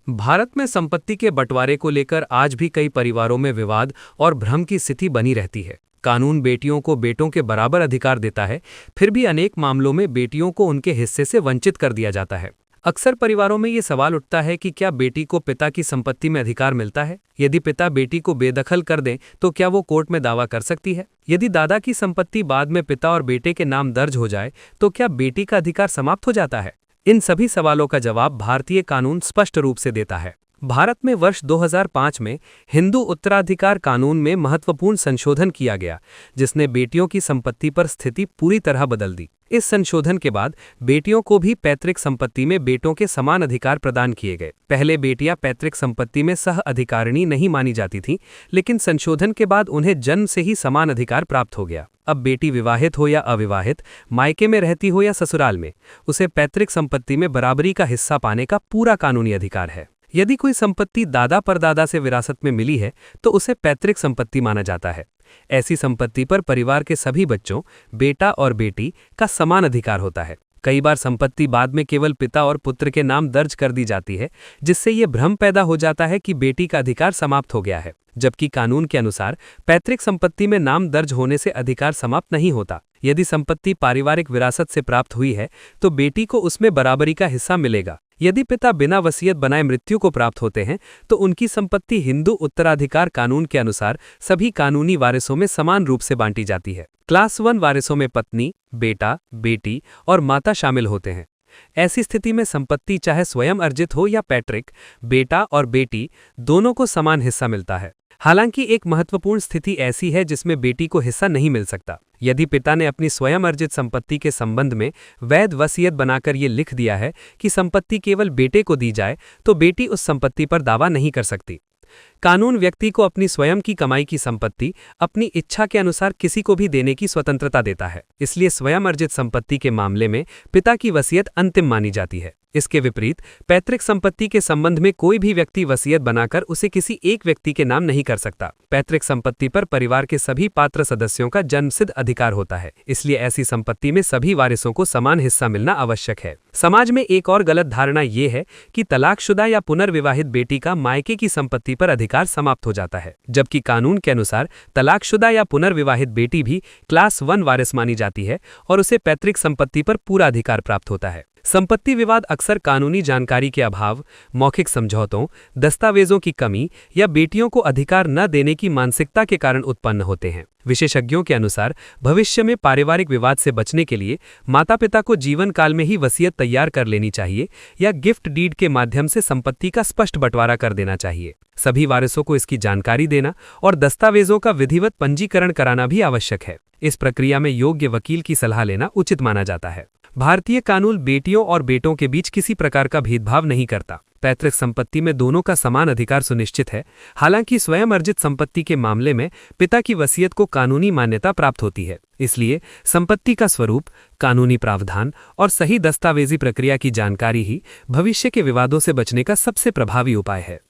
भारत में संपत्ति के बंटवारे को लेकर आज भी कई परिवारों में विवाद और भ्रम की स्थिति बनी रहती है। कानून बेटियों को बेटों के बराबर अधिकार देता है, फिर भी अनेक मामलों में बेटियों को उनके हिस्से से वंचित कर दिया जाता है। अक्सर परिवारों में ये सवाल उठता है कि क्या बेटी को पिता की संपत्ति में अधिकार मिलता है? यदि पिता बेटी को बेदखल कर दें तो क्या वो कोर्ट में दावा कर सकती है? यदि दादा की संपत्ति बाद में पिता और बेटे के नाम दर्ज हो जाए तो क्या बेटी का अधिकार समाप्त हो जाता है? इन सभी सवालों का जवाब भारतीय कानून स्पष्ट रूप से देता है। भारत में वर्ष 2005 में हिंदू उत्तराधिकार कानून में महत्वपूर्ण संशोधन किया गया, जिसने बेटियों की संपत्ति पर स्थिति पूरी तरह बदल दी। इस संशोधन के बाद बेटियों को भी पैतृक संपत्ति में बेटों के समान अधिकार प्रदान किए गए। पहले बेटियां पैतृक संपत्ति में सह अधिकारिणी नहीं मानी जाती थीं, लेकिन संशोधन के बाद उन्हें जन्म से ही समान अधिकार प्राप्त हो गया। अब बेटी विवाहित हो या अविवाहित, मायके में रहती हो या ससुराल में, उसे पैतृक संपत्ति में बराबरी का हिस्सा पाने का पूरा कानूनी अधिकार है। यदि कोई संपत्ति दादा परदादा से विरासत में मिली है तो उसे पैतृक संपत्ति माना जाता है। ऐसी संपत्ति पर परिवार के सभी बच्चों, बेटा और बेटी का समान अधिकार होता है। कई बार संपत्ति बाद में केवल पिता और पुत्र के नाम दर्ज कर दी जाती है, जिससे ये भ्रम पैदा हो जाता है कि बेटी का अधिकार समाप्त हो गया है, जबकि कानून के अनुसार पैतृक संपत्ति में नाम दर्ज होने से अधिकार समाप्त नहीं होता। यदि संपत्ति पारिवारिक विरासत से प्राप्त हुई है तो बेटी को उसमें बराबरी का हिस्सा मिलेगा। यदि पिता बिना वसीयत बनाए मृत्यु को प्राप्त होते हैं तो उनकी संपत्ति हिंदू उत्तराधिकार कानून के अनुसार सभी कानूनी वारिसों में समान रूप से बांटी जाती है। क्लास 1 वारिसों में पत्नी, बेटा, बेटी और माता शामिल होते हैं। ऐसी स्थिति में संपत्ति चाहे स्वयं अर्जित हो या पैतृक, बेटा और बेटी दोनों को समान हिस्सा मिलता है। हालांकि एक महत्वपूर्ण स्थिति ऐसी है जिसमें बेटी को हिस्सा नहीं मिल सकता। यदि पिता ने अपनी स्वयं अर्जित संपत्ति के संबंध में वैध वसीयत बनाकर ये लिख दिया है कि संपत्ति केवल बेटे को दी जाए, तो बेटी उस संपत्ति पर दावा नहीं कर सकती। कानून व्यक्ति को अपनी स्वयं की कमाई की संपत्ति अपनी इच्छा के अनुसार किसी को भी देने की स्वतंत्रता देता है। इसलिए स्वयं अर्जित संपत्ति के मामले में पिता की वसीयत अंतिम मानी जाती है। इसके विपरीत पैतृक संपत्ति के संबंध में कोई भी व्यक्ति वसीयत बनाकर उसे किसी एक व्यक्ति के नाम नहीं कर सकता। पैतृक संपत्ति पर परिवार के सभी पात्र सदस्यों का जन्मसिद्ध अधिकार होता है, इसलिए ऐसी संपत्ति में सभी वारिसों को समान हिस्सा मिलना आवश्यक है। समाज में एक और गलत धारणा ये है कि तलाकशुदा या पुनर्विवाहित बेटी का मायके की संपत्ति पर अधिकार समाप्त हो जाता है, जबकि कानून के अनुसार तलाकशुदा या पुनर्विवाहित बेटी भी क्लास 1 वारिस मानी जाती है और उसे पैतृक संपत्ति पर पूरा अधिकार प्राप्त होता है। संपत्ति विवाद अक्सर कानूनी जानकारी के अभाव, मौखिक समझौतों, दस्तावेजों की कमी या बेटियों को अधिकार न देने की मानसिकता के कारण उत्पन्न होते हैं। विशेषज्ञों के अनुसार भविष्य में पारिवारिक विवाद से बचने के लिए माता पिता को जीवन काल में ही वसीयत तैयार कर लेनी चाहिए या गिफ्ट डीड के माध्यम से संपत्ति का स्पष्ट बंटवारा कर देना चाहिए। सभी वारिसों को इसकी जानकारी देना और दस्तावेजों का विधिवत पंजीकरण कराना भी आवश्यक है। इस प्रक्रिया में योग्य वकील की सलाह लेना उचित माना जाता है। भारतीय कानून बेटियों और बेटों के बीच किसी प्रकार का भेदभाव नहीं करता। पैतृक संपत्ति में दोनों का समान अधिकार सुनिश्चित है। हालांकि स्वयं अर्जित संपत्ति के मामले में पिता की वसीयत को कानूनी मान्यता प्राप्त होती है। इसलिए संपत्ति का स्वरूप, कानूनी प्रावधान और सही दस्तावेजी प्रक्रिया की जानकारी ही भविष्य के विवादों से बचने का सबसे प्रभावी उपाय है।